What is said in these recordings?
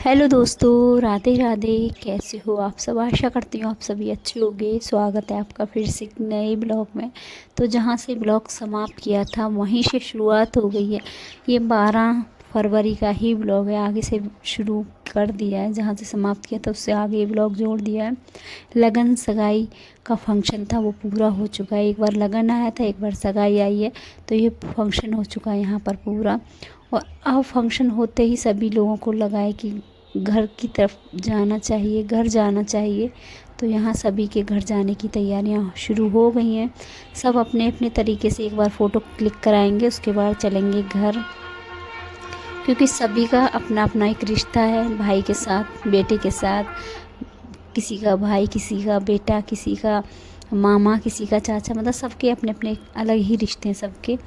Hello दोस्तों, राधे राधे। कैसे हो आप सब? आशा करती हूँ आप सभी अच्छे होंगे। स्वागत है आपका फिर से एक नए ब्लॉग में। तो जहाँ से ब्लॉग समाप्त किया था वहीं से शुरुआत हो गई है। ये 12 फरवरी का ही ब्लॉग है, आगे से शुरू कर दिया है। जहाँ से समाप्त किया था उससे आगे ब्लॉग जोड़ दिया है। लगन सगाई का फंक्शन था वो पूरा हो चुका है। एक बार लगन आया था, एक बार सगाई आई है। तो ये फंक्शन हो चुका है यहाँ पर पूरा। और अब फंक्शन होते ही सभी लोगों को लगा है कि घर की तरफ जाना चाहिए, घर जाना चाहिए। तो यहाँ सभी के घर जाने की तैयारियाँ शुरू हो गई हैं। सब अपने अपने तरीके से एक बार फ़ोटो क्लिक कराएंगे, उसके बाद चलेंगे घर। क्योंकि सभी का अपना अपना एक रिश्ता है, भाई के साथ, बेटे के साथ। किसी का भाई, किसी का बेटा, किसी का मामा, किसी का चाचा, मतलब सबके अपने अपने अलग ही रिश्ते हैं सबके।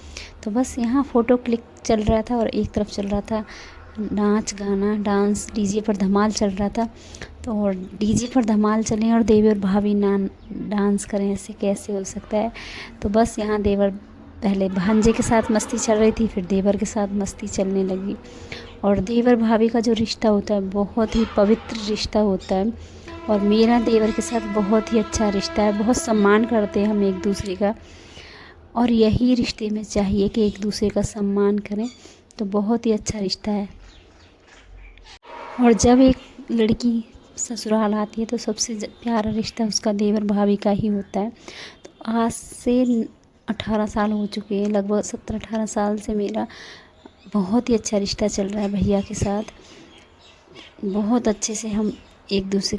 तो बस यहाँ फ़ोटो क्लिक चल रहा था और एक तरफ चल रहा था नाच गाना, डांस। डीजे पर धमाल चल रहा था। तो और डीजे पर धमाल चले और देवर भाभी ना डांस करें, ऐसे कैसे हो सकता है। तो बस यहाँ देवर पहले भांजे के साथ मस्ती चल रही थी, फिर देवर के साथ मस्ती चलने लगी। और देवर भाभी का जो रिश्ता होता है बहुत ही पवित्र रिश्ता होता है। और मेरा देवर के साथ बहुत ही अच्छा रिश्ता है, बहुत सम्मान करते हैं हम एक दूसरे का। और यही रिश्ते में चाहिए कि एक दूसरे का सम्मान करें। तो बहुत ही अच्छा रिश्ता है। और जब एक लड़की ससुराल आती है तो सबसे प्यारा रिश्ता उसका देवर भाभी का ही होता है। तो आज से 18 साल हो चुके हैं, लगभग 17-18 साल से मेरा बहुत ही अच्छा रिश्ता चल रहा है भैया के साथ। बहुत अच्छे से हम एक दूसरे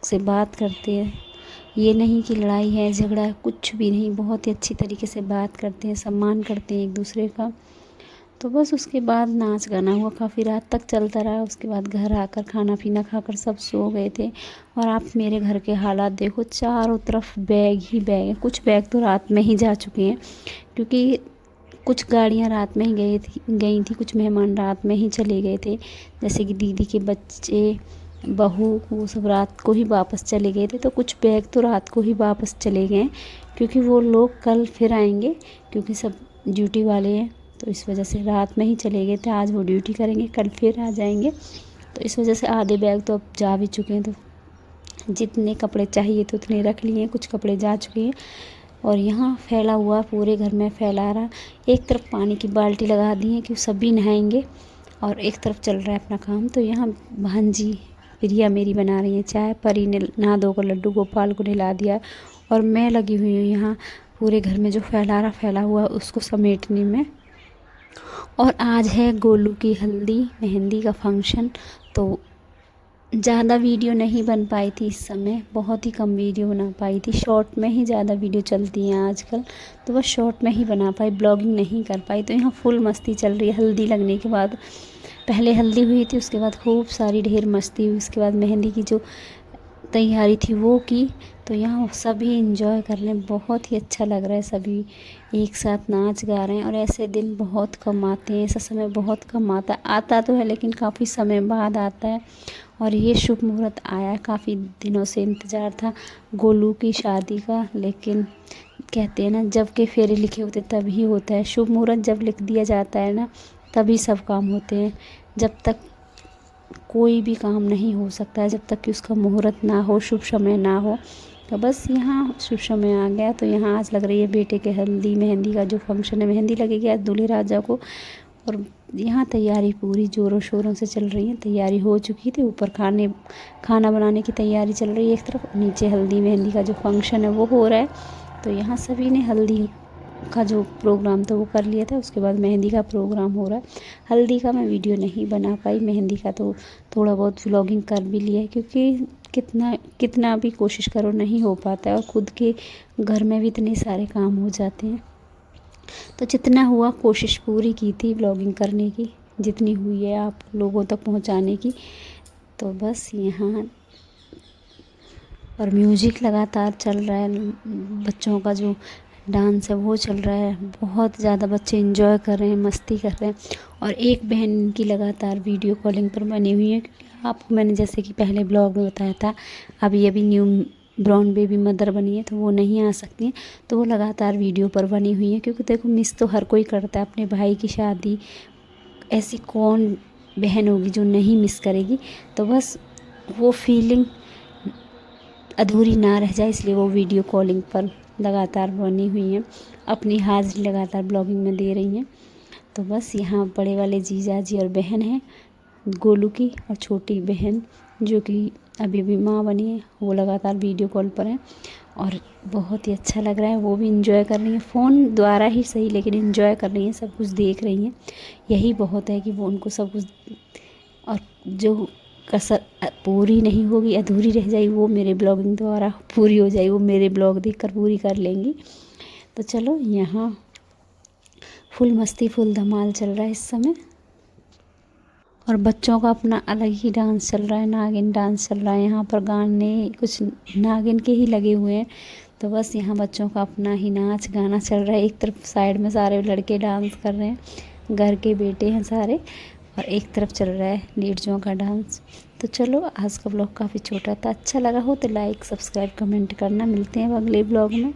से बात करते हैं। ये नहीं कि लड़ाई है, झगड़ा है, कुछ भी नहीं। बहुत ही अच्छी तरीके से बात करते हैं, सम्मान करते हैं एक दूसरे का। तो बस उसके बाद नाच गाना हुआ, काफ़ी रात तक चलता रहा। उसके बाद घर आकर खाना पीना खाकर सब सो गए थे। और आप मेरे घर के हालात देखो, चारों तरफ बैग ही बैग हैं। कुछ बैग तो रात में ही जा चुके हैं, क्योंकि कुछ गाड़ियाँ रात में ही गई थी, कुछ मेहमान रात में ही चले गए थे। जैसे कि दीदी के बच्चे, बहू, वो सब रात को ही वापस चले गए थे। तो कुछ बैग तो रात को ही वापस चले गए, क्योंकि वो लोग कल फिर आएंगे, क्योंकि सब ड्यूटी वाले हैं। तो इस वजह से रात में ही चले गए थे। आज वो ड्यूटी करेंगे, कल फिर आ जाएंगे। तो इस वजह से आधे बैग तो अब जा भी चुके हैं। तो जितने कपड़े चाहिए थे उतने रख लिए हैं, कुछ कपड़े जा चुके हैं। और यहाँ फैला हुआ पूरे घर में फैला रहा। एक तरफ पानी की बाल्टी लगा दी है कि सभी नहाएंगे, और एक तरफ चल रहा है अपना काम। तो यहाँ भांजी प्रिया मेरी बना रही है चाय, परी ने नहा धोकर लड्डू गोपाल को नहला दिया। और मैं लगी हुई हूँ यहाँ पूरे घर में जो फैला हुआ उसको समेटने में। और आज है गोलू की हल्दी मेहंदी का फंक्शन। तो ज़्यादा वीडियो नहीं बन पाई थी इस समय, बहुत ही कम वीडियो बना पाई थी। शॉर्ट में ही ज़्यादा वीडियो चलती हैं आजकल, तो बस शॉर्ट में ही बना पाई, ब्लॉगिंग नहीं कर पाई। तो यहाँ फुल मस्ती चल रही है। हल्दी लगने के बाद, पहले हल्दी हुई थी, उसके बाद खूब सारी ढेर मस्ती हुई। उसके बाद मेहंदी की जो तैयारी थी वो की। तो यहाँ सभी इंजॉय कर रहे हैं, बहुत ही अच्छा लग रहा है। सभी एक साथ नाच गा रहे हैं। और ऐसे दिन बहुत कम आते हैं, ऐसा समय बहुत कम आता तो है, लेकिन काफ़ी समय बाद आता है। और ये शुभ मुहूर्त आया, काफ़ी दिनों से इंतज़ार था गोलू की शादी का। लेकिन कहते हैं ना, जब के फेरे लिखे होते तभी होता है शुभ मुहूर्त। जब लिख दिया जाता है ना, तभी सब काम होते हैं। जब तक कोई भी काम नहीं हो सकता है, जब तक कि उसका मुहूर्त ना हो, शुभ समय ना हो। तो बस यहाँ शुभ समय आ गया। तो यहाँ आज लग रही है बेटे के हल्दी मेहंदी का जो फंक्शन है, मेहंदी लगेगी आज दूल्हे राजा को। और यहाँ तैयारी पूरी ज़ोरों शोरों से चल रही है। तैयारी हो चुकी थी, ऊपर खाना बनाने की तैयारी चल रही है एक तरफ, नीचे हल्दी मेहंदी का जो फंक्शन है वो हो रहा है। तो यहाँ सभी ने हल्दी का जो प्रोग्राम था वो कर लिया था, उसके बाद मेहंदी का प्रोग्राम हो रहा है। हल्दी का मैं वीडियो नहीं बना पाई, मेहंदी का तो थोड़ा बहुत व्लॉगिंग कर भी लिया है, क्योंकि कितना कितना भी कोशिश करो नहीं हो पाता है। और खुद के घर में भी इतने सारे काम हो जाते हैं। तो जितना हुआ कोशिश पूरी की थी व्लॉगिंग करने की, जितनी हुई है आप लोगों तक पहुंचाने की। तो बस यहाँ और म्यूजिक लगातार चल रहा है, बच्चों का जो डांस है वो चल रहा है। बहुत ज़्यादा बच्चे एंजॉय कर रहे हैं, मस्ती कर रहे हैं। और एक बहन की लगातार वीडियो कॉलिंग पर बनी हुई है, क्योंकि आपको मैंने जैसे कि पहले ब्लॉग में बताया था, अभी अभी न्यू ब्राउन बेबी मदर बनी है, तो वो नहीं आ सकती हैं। तो वो लगातार वीडियो पर बनी हुई है, क्योंकि देखो मिस तो हर कोई करता है अपने भाई की शादी। ऐसी कौन बहन होगी जो नहीं मिस करेगी। तो बस वो फीलिंग अधूरी ना रह जाए, इसलिए वो वीडियो कॉलिंग पर लगातार बनी हुई हैं, अपनी हाज़िरी लगातार ब्लॉगिंग में दे रही हैं। तो बस यहाँ बड़े वाले जीजा जी और बहन हैं गोलू की, और छोटी बहन जो कि अभी अभी माँ बनी है, वो लगातार वीडियो कॉल पर हैं। और बहुत ही अच्छा लग रहा है, वो भी इंजॉय कर रही हैं, फ़ोन द्वारा ही सही लेकिन इंजॉय कर रही हैं, सब कुछ देख रही हैं। यही बहुत है कि वो उनको सब कुछ, और जो कसर पूरी नहीं होगी, अधूरी रह जाएगी, वो मेरे ब्लॉगिंग द्वारा पूरी हो जाएगी, वो मेरे ब्लॉग देखकर पूरी कर लेंगी। तो चलो, यहाँ फुल मस्ती फुल धमाल चल रहा है इस समय, और बच्चों का अपना अलग ही डांस चल रहा है, नागिन डांस चल रहा है। यहाँ पर गाने कुछ नागिन के ही लगे हुए हैं। तो बस यहाँ बच्चों का अपना ही नाच गाना चल रहा है। एक तरफ साइड में सारे लड़के डांस कर रहे हैं, घर के बेटे हैं सारे, और एक तरफ चल रहा है लेडीज़ों का डांस। तो चलो, आज का ब्लॉग काफ़ी छोटा था, अच्छा लगा हो तो लाइक सब्सक्राइब कमेंट करना। मिलते हैं अगले ब्लॉग में।